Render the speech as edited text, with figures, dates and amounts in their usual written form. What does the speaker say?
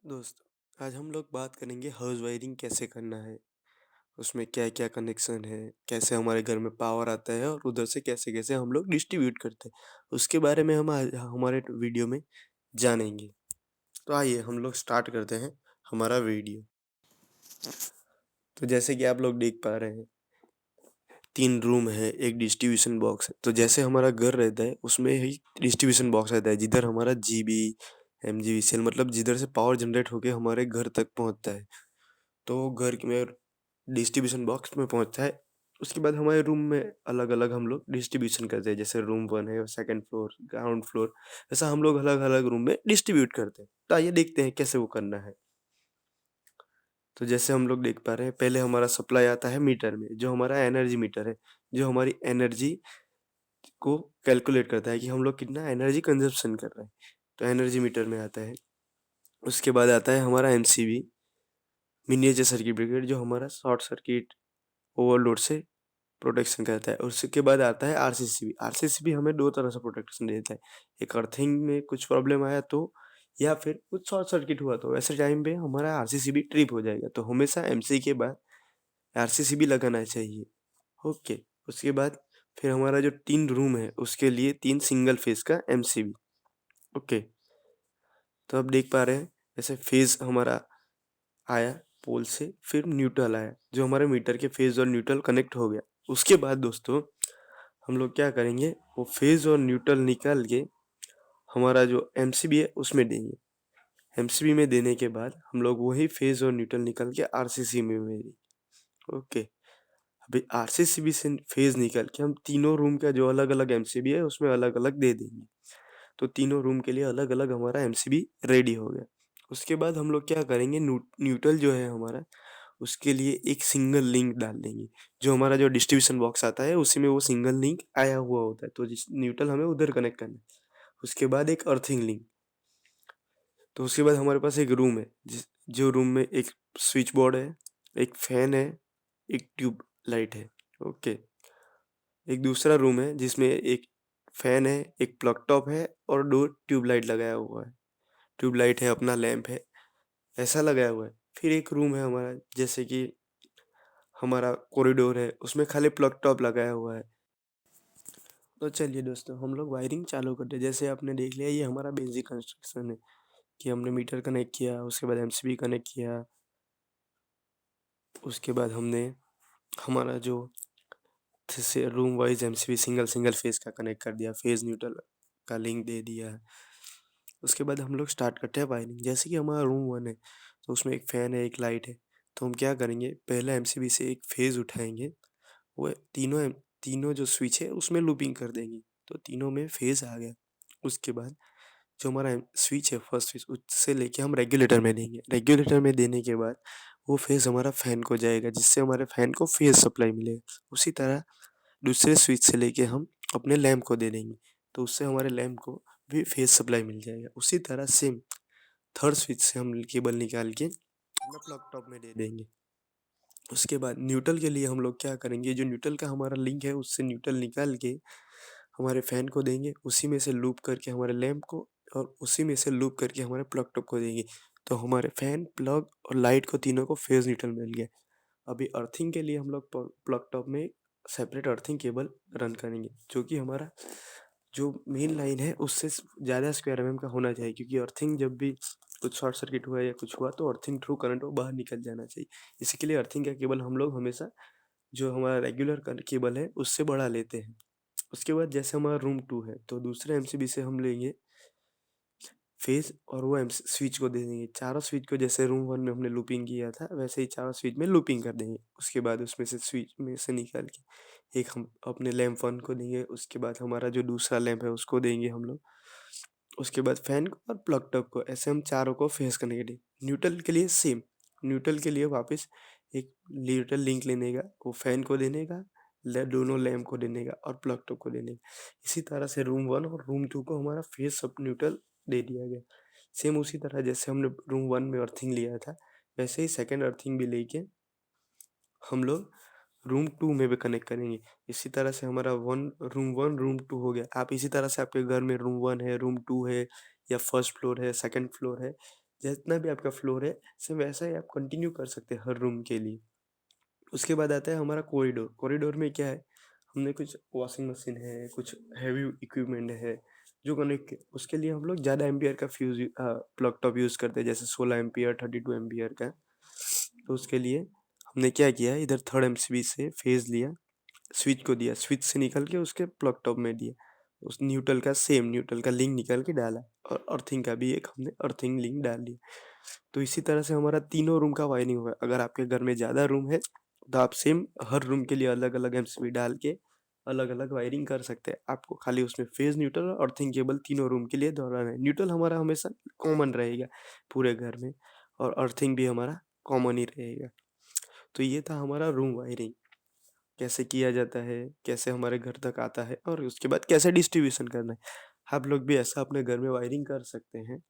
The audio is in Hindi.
दोस्तों, आज हम लोग बात करेंगे हाउस वायरिंग कैसे करना है, उसमें क्या-क्या कनेक्शन है, कैसे हमारे घर में पावर आता है और उधर से कैसे-कैसे हम लोग डिस्ट्रीब्यूट करते हैं। उसके बारे में हम आज हमारे वीडियो में जानेंगे। तो आइए हम लोग स्टार्ट करते हैं हमारा वीडियो। तो जैसे कि आप लोग देख पा रहे हैं, 3 रूम है, एक डिस्ट्रीब्यूशन बॉक्स है। तो जैसे हमारा घर रहता है, उसमें ही डिस्ट्रीब्यूशन बॉक्स रहता है, जिधर हमारा जीबी, एमजीबी सेल मतलब जिधर से पावर जनरेट होके हमारे घर तक पहुँचता है। तो घर में डिस्ट्रीब्यूशन बॉक्स में पहुँचता है। उसके बाद हमारे रूम में अलग-अलग हम लोग डिस्ट्रीब्यूशन करते हैं। जैसे रूम 1 है, सेकंड फ्लोर, ग्राउंड फ्लोर, ऐसा हम लोग अलग-अलग रूम में डिस्ट्रीब्यूट करते हैं। तो आइए देखते हैं कैसे वो करना है। तो जैसे हम लोग देख पा रहे हैं, पहले हमारा सप्लाई आता है मीटर में, जो हमारा एनर्जी मीटर है, जो हमारी एनर्जी को कैलकुलेट करता है कि हम लोग कितना एनर्जी कंज़म्पशन कर रहे हैं। तो एनर्जी मीटर में आता है। उसके बाद आता है हमारा एमसीबी, मिनिएचर सर्किट ब्रेकर, जो हमारा शॉर्ट सर्किट, ओवरलोड से प्रोटेक्शन करता है। और उसके बाद आता है आरसीसीबी। आरसीसीबी हमें 2 तरह से प्रोटेक्शन देता है। एक अर्थिंग में कुछ प्रॉब्लम आया तो, या फिर कुछ शॉर्ट सर्किट हुआ तो, ऐसे टाइम पे हमारा आरसीसीबी ट्रिप हो जाएगा। तो हमेशा एमसी के बाद आरसीसीबी लगाना चाहिए। ओके। उसके बाद फिर हमारा जो 3 रूम है, उसके लिए 3 सिंगल फेज का एमसीबी। ओके। तो आप देख पा रहे हैं, जैसे फेज हमारा आया पोल से, फिर न्यूट्रल आया, जो हमारे मीटर के फेज और न्यूट्रल कनेक्ट हो गया। उसके बाद दोस्तों, हम लोग क्या करेंगे, वो फेज और न्यूट्रल निकाल के हमारा जो एमसीबी है उसमें देंगे। एमसीबी में देने के बाद हम लोग वही फेज और न्यूट्रल निकाल के आरसीसी में देंगे। ओके। अभी आरसीसीबी से फेज निकाल के हम तीनों रूम का जो अलग अलग एमसीबी है उसमें अलग अलग दे देंगे। तो तीनों रूम के लिए अलग अलग हमारा एमसीबी रेडी हो गया। उसके बाद हम लोग क्या करेंगे, न्यूट्रल जो है हमारा, उसके लिए एक सिंगल लिंक डाल देंगे। जो हमारा जो डिस्ट्रीब्यूशन बॉक्स आता है उसी में वो सिंगल लिंक आया हुआ होता है, तो जिस न्यूट्रल हमें उधर कनेक्ट करना है। उसके बाद एक अर्थिंग लिंक। तो उसके बाद हमारे पास एक रूम है, जो रूम में एक स्विच बोर्ड है, एक फैन है, एक ट्यूब लाइट है। ओके। एक दूसरा रूम है जिसमें एक फैन है, एक प्लग टॉप है और 2 ट्यूब लाइट लगाया हुआ है। ट्यूब लाइट है, अपना लैंप है, ऐसा लगाया हुआ है। फिर एक रूम है हमारा, जैसे कि हमारा कॉरिडोर है, उसमें खाली प्लग टॉप लगाया हुआ है। तो चलिए दोस्तों, हम लोग वायरिंग चालू करते हैं। जैसे आपने देख लिया, ये हमारा बेसिक कंस्ट्रक्शन है कि हमने मीटर कनेक्ट किया, उसके बाद एमसीबी कनेक्ट किया, उसके बाद हमने हमारा जो से room wise MCB single single phase का कनेक्ट कर दिया, फेज न्यूट्रल का लिंक दे दिया। उसके बाद हम लोग स्टार्ट करते हैं वायरिंग। जैसे कि हमारा रूम 1 है, तो उसमें एक फ़ैन है, एक लाइट है। तो हम क्या करेंगे, पहले एमसीबी से एक फेज उठाएँगे, वो तीनों जो स्विच है उसमें लूपिंग कर देंगे, तो तीनों में फेज आ गया। उसके बाद जो हमारा स्विच है, फर्स्ट स्विच, उससे लेके हम रेगुलेटर में देंगे। रेगुलेटर में देने के बाद वो फेज हमारा फैन को जाएगा, जिससे हमारे फैन को फेज सप्लाई मिलेगा। उसी तरह दूसरे स्विच से लेके हम अपने लैंप को दे देंगे, तो उससे हमारे लैंप को भी फेज सप्लाई मिल जाएगा। उसी तरह सेम थर्ड स्विच से हम केबल निकाल के अपना प्लग टॉप में दे देंगे। उसके बाद न्यूट्रल के लिए हम लोग क्या करेंगे, जो न्यूट्रल का हमारा लिंक है उससे न्यूट्रल निकाल के हमारे फ़ैन को देंगे, उसी में से लूप करके हमारे लैंप को, और उसी में से लूप करके हमारे प्लग टॉप को देंगे। तो हमारे फ़ैन, प्लग और लाइट को तीनों को फेज़ न्यूट्रल मिल गया। अभी अर्थिंग के लिए हम लोग प्लग टॉप में सेपरेट अर्थिंग केबल रन करेंगे, जो कि हमारा जो मेन लाइन है उससे ज़्यादा स्क्वायर एमएम का होना चाहिए, क्योंकि अर्थिंग जब भी कुछ शॉर्ट सर्किट हुआ या कुछ हुआ तो अर्थिंग थ्रू करंट वो बाहर निकल जाना चाहिए। इसी के लिए अर्थिंग का केबल हम लोग हमेशा जो हमारा रेगुलर केबल है उससे बड़ा लेते हैं। उसके बाद जैसे हमारा रूम 2 है, तो दूसरे एमसीबी से हम लेंगे फेज़, और वो एम स्विच को दे देंगे। चारों स्विच को जैसे रूम 1 में हमने लूपिंग किया था, वैसे ही चारों स्विच में लूपिंग कर देंगे। उसके बाद उसमें से स्विच में से निकाल के एक हम अपने लैंप 1 को देंगे, उसके बाद हमारा जो दूसरा लैंप है उसको देंगे हम लोग। उसके बाद फैन को और प्लग टॉप को, ऐसे हम चारों को फेस करने के लिए। न्यूट्रल के लिए सेम, न्यूट्रल के लिए वापस एक न्यूट्रल लिंक लेने का, वो फैन को देने का, दोनों लैंप को देने का और प्लग टॉप को देने का। इसी तरह से रूम 1 और रूम 2 को हमारा फेस सब न्यूट्रल दे दिया गया। सेम उसी तरह जैसे हमने रूम 1 में अर्थिंग लिया था, वैसे ही सेकंड अर्थिंग भी लेके हम लोग रूम 2 में भी कनेक्ट करेंगे। इसी तरह से हमारा 1 रूम 2 हो गया। आप इसी तरह से आपके घर में रूम 1 है, रूम 2 है, या फर्स्ट फ्लोर है, सेकंड फ्लोर है, जितना भी आपका फ्लोर है, सेम वैसा ही आप कंटिन्यू कर सकते हैं हर रूम के लिए। उसके बाद आता है हमारा कॉरिडोर। कॉरिडोर में क्या है, हमने कुछ वॉशिंग मशीन है, कुछ हैवी इक्विपमेंट है जो कनेक्ट उसके लिए हम लोग ज़्यादा एम्पियर का प्लग टॉप यूज़ करते हैं, जैसे 16 एम्पियर 32 एम्पियर का। तो उसके लिए हमने क्या किया, इधर थर्ड एमसीबी से फेज लिया, स्विच को दिया, स्विच से निकल के उसके प्लग टॉप में दिया, उस न्यूट्रल का सेम न्यूट्रल का लिंक निकाल के डाला, और अर्थिंग का भी एक हमने अर्थिंग लिंक डाल दिया। तो इसी तरह से हमारा तीनों रूम का वायरिंग हुआ। अगर आपके घर में ज़्यादा रूम है तो आप सेम हर रूम के लिए अलग अलग एमसीबी डाल के अलग अलग वायरिंग कर सकते हैं। आपको खाली उसमें फेज, न्यूट्रल और अर्थिंग केबल तीनों रूम के लिए दोहराना है। न्यूट्रल हमारा हमेशा कॉमन रहेगा पूरे घर में, और अर्थिंग भी हमारा कॉमन ही रहेगा। तो ये था हमारा रूम वायरिंग, कैसे किया जाता है, कैसे हमारे घर तक आता है, और उसके बाद कैसे डिस्ट्रीब्यूशन करना है। आप लोग भी ऐसा अपने घर में वायरिंग कर सकते हैं।